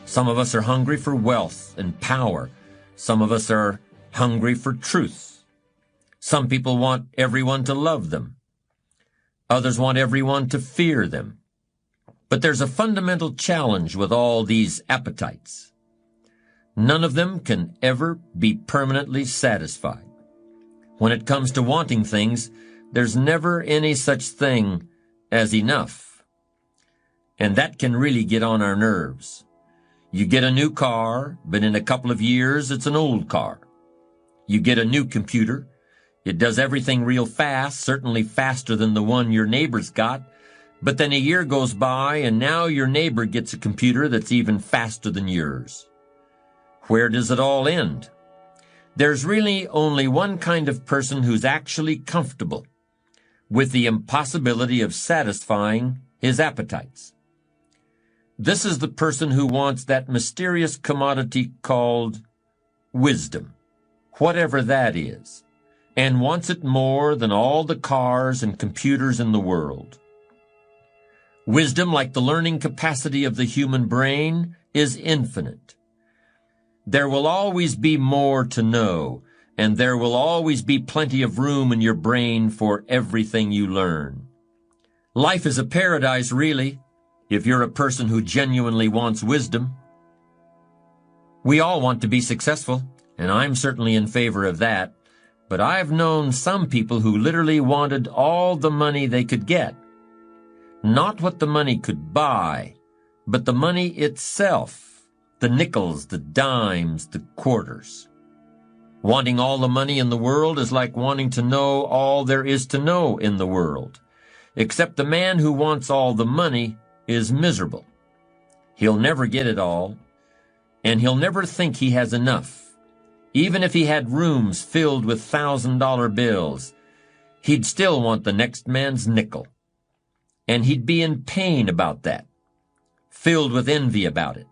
Some of us are hungry for wealth and power. Some of us are hungry for truth. Some people want everyone to love them. Others want everyone to fear them. But there's a fundamental challenge with all these appetites. None of them can ever be permanently satisfied. When it comes to wanting things, there's never any such thing as enough. And that can really get on our nerves. You get a new car, but in a couple of years, it's an old car. You get a new computer. It does everything real fast, certainly faster than the one your neighbor's got. But then a year goes by, and now your neighbor gets a computer that's even faster than yours. Where does it all end? There's really only one kind of person who's actually comfortable with the impossibility of satisfying his appetites. This is the person who wants that mysterious commodity called wisdom, whatever that is, and wants it more than all the cars and computers in the world. Wisdom, like the learning capacity of the human brain, is infinite. There will always be more to know, and there will always be plenty of room in your brain for everything you learn. Life is a paradise, really, if you're a person who genuinely wants wisdom. We all want to be successful, and I'm certainly in favor of that, but I've known some people who literally wanted all the money they could get. Not what the money could buy, but the money itself. The nickels, the dimes, the quarters. Wanting all the money in the world is like wanting to know all there is to know in the world. Except the man who wants all the money is miserable. He'll never get it all, and he'll never think he has enough. Even if he had rooms filled with $1,000 bills, he'd still want the next man's nickel. And he'd be in pain about that, filled with envy about it.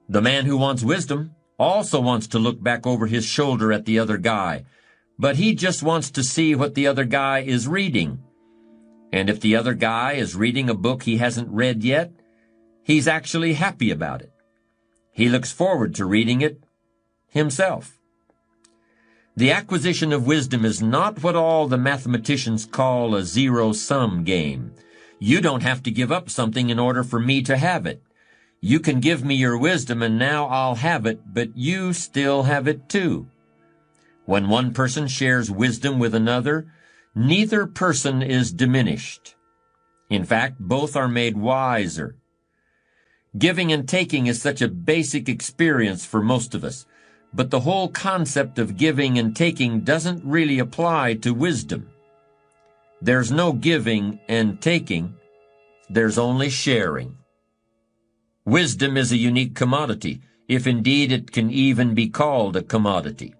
The man who wants wisdom also wants to look back over his shoulder at the other guy, but he just wants to see what the other guy is reading. And if the other guy is reading a book he hasn't read yet, he's actually happy about it. He looks forward to reading it himself. The acquisition of wisdom is not what all the mathematicians call a zero-sum game. You don't have to give up something in order for me to have it. You can give me your wisdom and now I'll have it, but you still have it too. When one person shares wisdom with another, neither person is diminished. In fact, both are made wiser. Giving and taking is such a basic experience for most of us, but the whole concept of giving and taking doesn't really apply to wisdom. There's no giving and taking, there's only sharing. Wisdom is a unique commodity, if indeed it can even be called a commodity.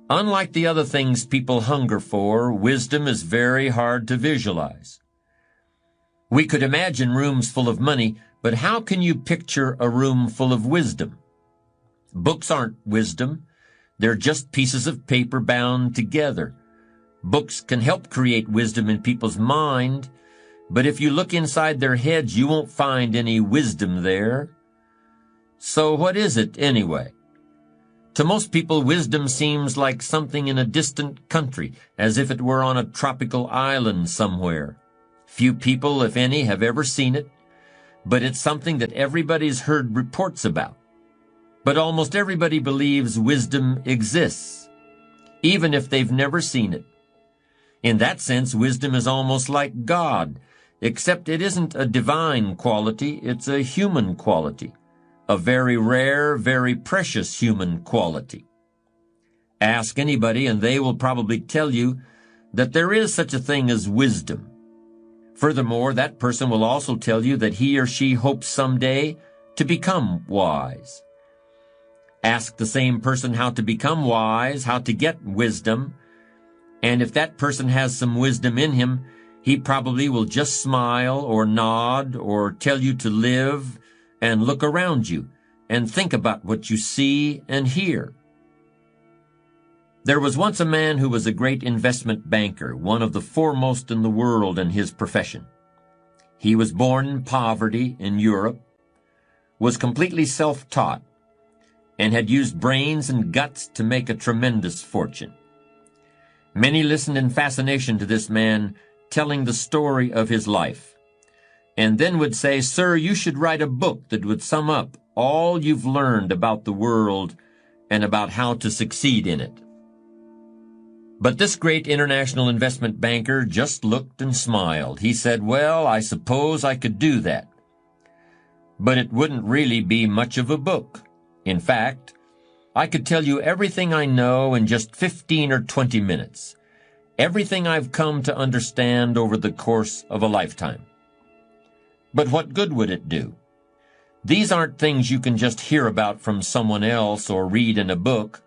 Unlike the other things people hunger for, wisdom is very hard to visualize. We could imagine rooms full of money, but how can you picture a room full of wisdom? Books aren't wisdom. They're just pieces of paper bound together. Books can help create wisdom in people's mind, but if you look inside their heads, you won't find any wisdom there. So what is it anyway? To most people, wisdom seems like something in a distant country, as if it were on a tropical island somewhere. Few people, if any, have ever seen it, but it's something that everybody's heard reports about. But almost everybody believes wisdom exists, even if they've never seen it. In that sense, wisdom is almost like God, except it isn't a divine quality, it's a human quality, a very rare, very precious human quality. Ask anybody and they will probably tell you that there is such a thing as wisdom. Furthermore, that person will also tell you that he or she hopes someday to become wise. Ask the same person how to become wise, how to get wisdom, and if that person has some wisdom in him, he probably will just smile or nod or tell you to live and look around you and think about what you see and hear. There was once a man who was a great investment banker, one of the foremost in the world in his profession. He was born in poverty in Europe. was completely self-taught, and had used brains and guts to make a tremendous fortune. Many listened in fascination to this man telling the story of his life, and then would say, "Sir, you should write a book that would sum up all you've learned about the world and about how to succeed in it." But this great international investment banker just looked and smiled. He said, "Well, I suppose I could do that. But it wouldn't really be much of a book. In fact, I could tell you everything I know in just 15 or 20 minutes. Everything I've come to understand over the course of a lifetime. But what good would it do? These aren't things you can just hear about from someone else or read in a book.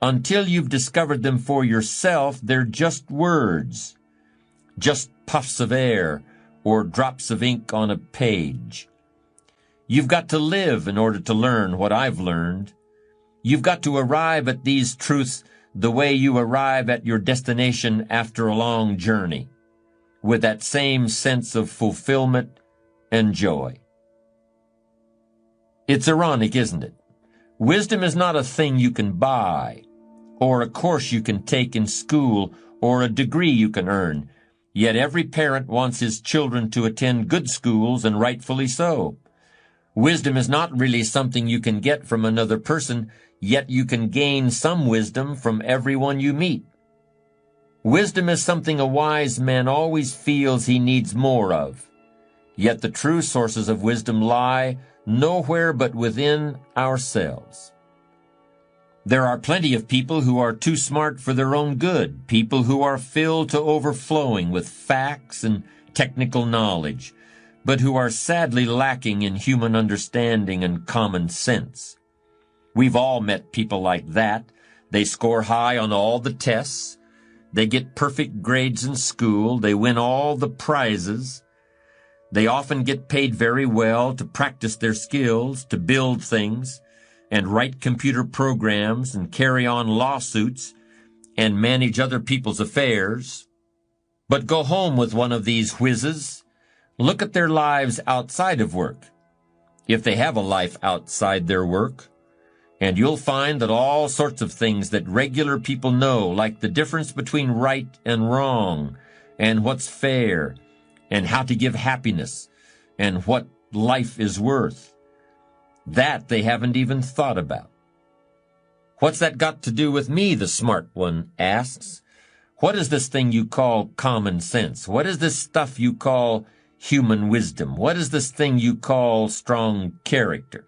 Until you've discovered them for yourself, they're just words, just puffs of air or drops of ink on a page. You've got to live in order to learn what I've learned. You've got to arrive at these truths the way you arrive at your destination after a long journey, with that same sense of fulfillment and joy." It's ironic, isn't it? Wisdom is not a thing you can buy, or a course you can take in school, or a degree you can earn. Yet every parent wants his children to attend good schools, and rightfully so. Wisdom is not really something you can get from another person, yet you can gain some wisdom from everyone you meet. Wisdom is something a wise man always feels he needs more of, yet the true sources of wisdom lie nowhere but within ourselves. There are plenty of people who are too smart for their own good, people who are filled to overflowing with facts and technical knowledge, but who are sadly lacking in human understanding and common sense. We've all met people like that. They score high on all the tests. They get perfect grades in school. They win all the prizes. They often get paid very well to practice their skills, to build things, and write computer programs, and carry on lawsuits, and manage other people's affairs. But go home with one of these whizzes. Look at their lives outside of work, if they have a life outside their work, and you'll find that all sorts of things that regular people know, like the difference between right and wrong, and what's fair, and how to give happiness, and what life is worth, that they haven't even thought about. "What's that got to do with me?" the smart one asks. "What is this thing you call common sense? What is this stuff you call human wisdom? What is this thing you call strong character?"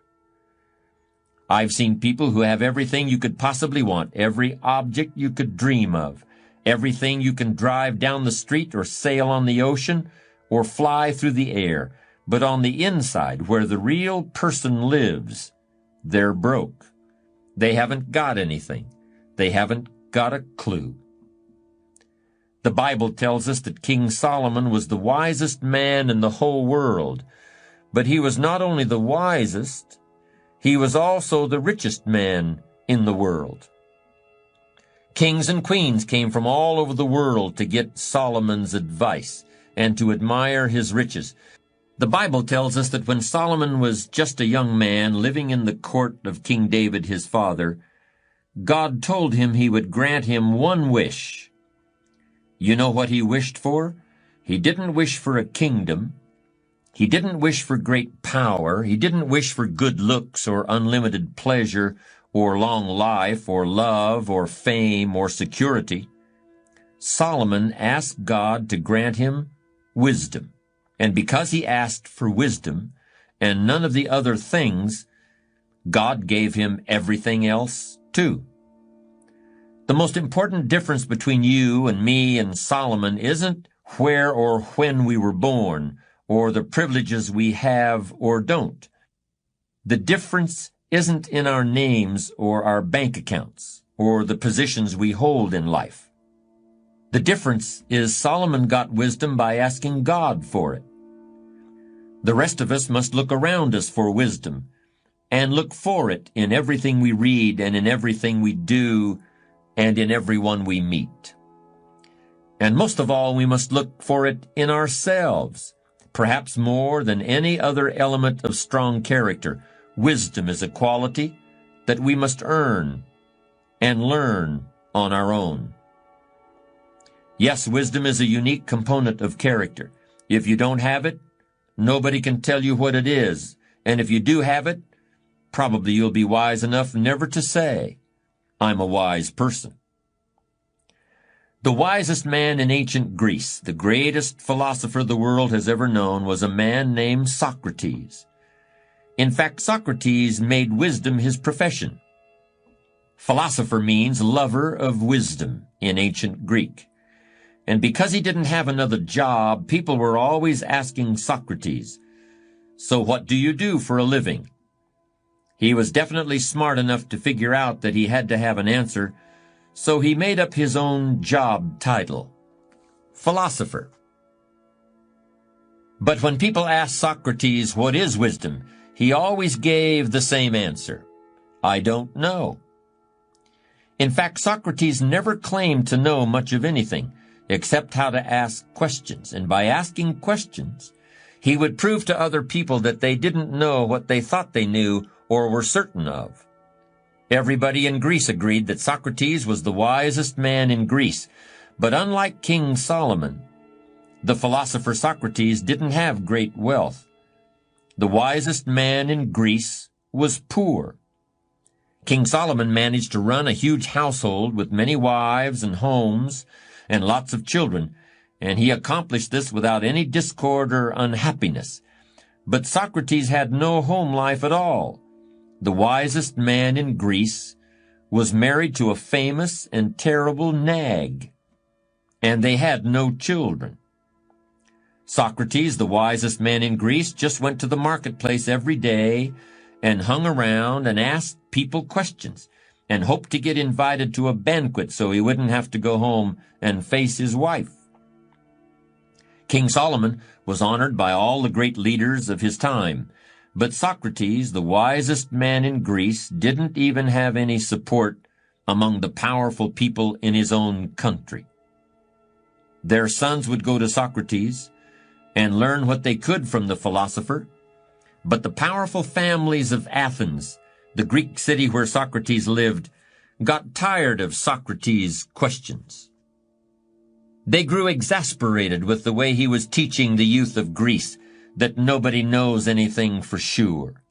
I've seen people who have everything you could possibly want, every object you could dream of, everything you can drive down the street or sail on the ocean or fly through the air. But on the inside, where the real person lives, they're broke. They haven't got anything. They haven't got a clue. The Bible tells us that King Solomon was the wisest man in the whole world. But he was not only the wisest, he was also the richest man in the world. Kings and queens came from all over the world to get Solomon's advice and to admire his riches. The Bible tells us that when Solomon was just a young man living in the court of King David his father, God told him he would grant him one wish. You know what he wished for? He didn't wish for a kingdom. He didn't wish for great power. He didn't wish for good looks or unlimited pleasure or long life or love or fame or security. Solomon asked God to grant him wisdom. And because he asked for wisdom and none of the other things, God gave him everything else too. The most important difference between you and me and Solomon isn't where or when we were born, or the privileges we have or don't. The difference isn't in our names or our bank accounts, or the positions we hold in life. The difference is Solomon got wisdom by asking God for it. The rest of us must look around us for wisdom, and look for it in everything we read and in everything we do and in everyone we meet. And most of all, we must look for it in ourselves, perhaps more than any other element of strong character. Wisdom is a quality that we must earn and learn on our own. Yes, wisdom is a unique component of character. If you don't have it, nobody can tell you what it is. And if you do have it, probably you'll be wise enough never to say, "I'm a wise person." The wisest man in ancient Greece, the greatest philosopher the world has ever known, was a man named Socrates. In fact, Socrates made wisdom his profession. Philosopher means lover of wisdom in ancient Greek. And because he didn't have another job, people were always asking Socrates, "So what do you do for a living?" He was definitely smart enough to figure out that he had to have an answer, so he made up his own job title, philosopher. But when people asked Socrates, "What is wisdom?" he always gave the same answer, "I don't know." In fact, Socrates never claimed to know much of anything, except how to ask questions, and by asking questions, he would prove to other people that they didn't know what they thought they knew or were certain of. Everybody in Greece agreed that Socrates was the wisest man in Greece, but unlike King Solomon, the philosopher Socrates didn't have great wealth. The wisest man in Greece was poor. King Solomon managed to run a huge household with many wives and homes and lots of children, and he accomplished this without any discord or unhappiness. But Socrates had no home life at all. The wisest man in Greece was married to a famous and terrible nag, and they had no children. Socrates, the wisest man in Greece, just went to the marketplace every day and hung around and asked people questions and hoped to get invited to a banquet so he wouldn't have to go home and face his wife. King Solomon was honored by all the great leaders of his time, but Socrates, the wisest man in Greece, didn't even have any support among the powerful people in his own country. Their sons would go to Socrates and learn what they could from the philosopher, but the powerful families of Athens, the Greek city where Socrates lived, got tired of Socrates' questions. They grew exasperated with the way he was teaching the youth of Greece that nobody knows anything for sure.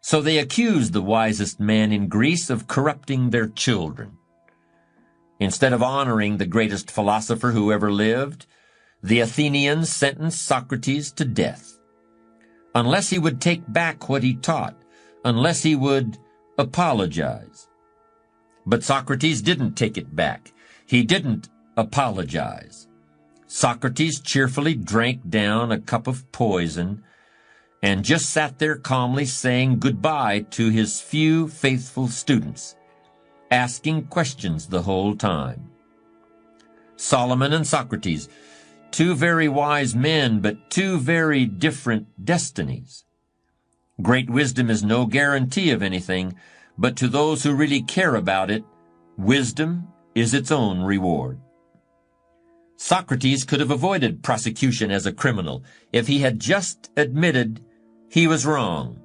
So they accused the wisest man in Greece of corrupting their children. Instead of honoring the greatest philosopher who ever lived, the Athenians sentenced Socrates to death, unless he would take back what he taught, unless he would apologize. But Socrates didn't take it back. He didn't apologize. Socrates cheerfully drank down a cup of poison and just sat there calmly saying goodbye to his few faithful students, asking questions the whole time. Solomon and Socrates, two very wise men, but two very different destinies. Great wisdom is no guarantee of anything, but to those who really care about it, wisdom is its own reward. Socrates could have avoided prosecution as a criminal if he had just admitted he was wrong.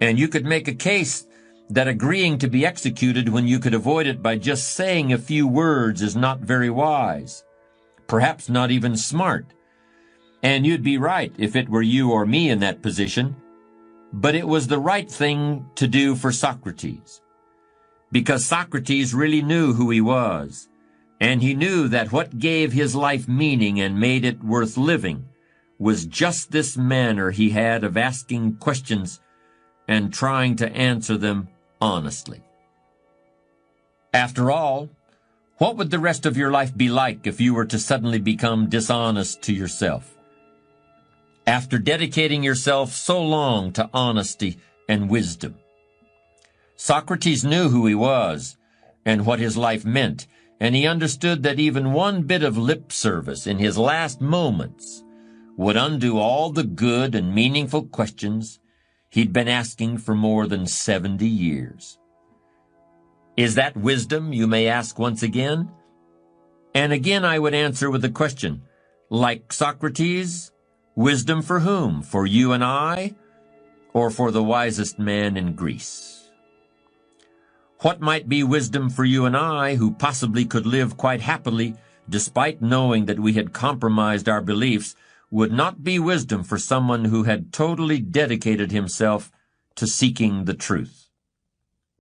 And you could make a case that agreeing to be executed when you could avoid it by just saying a few words is not very wise, perhaps not even smart. And you'd be right if it were you or me in that position. But it was the right thing to do for Socrates, because Socrates really knew who he was, and he knew that what gave his life meaning and made it worth living was just this manner he had of asking questions and trying to answer them honestly. After all, what would the rest of your life be like if you were to suddenly become dishonest to yourself? After dedicating yourself so long to honesty and wisdom. Socrates knew who he was and what his life meant, and he understood that even one bit of lip service in his last moments would undo all the good and meaningful questions he'd been asking for more than 70 years. Is that wisdom, you may ask once again? And again I would answer with a question, like Socrates, wisdom for whom? For you and I? or for the wisest man in Greece. What might be wisdom for you and I, who possibly could live quite happily despite knowing that we had compromised our beliefs, would not be wisdom for someone who had totally dedicated himself to seeking the truth.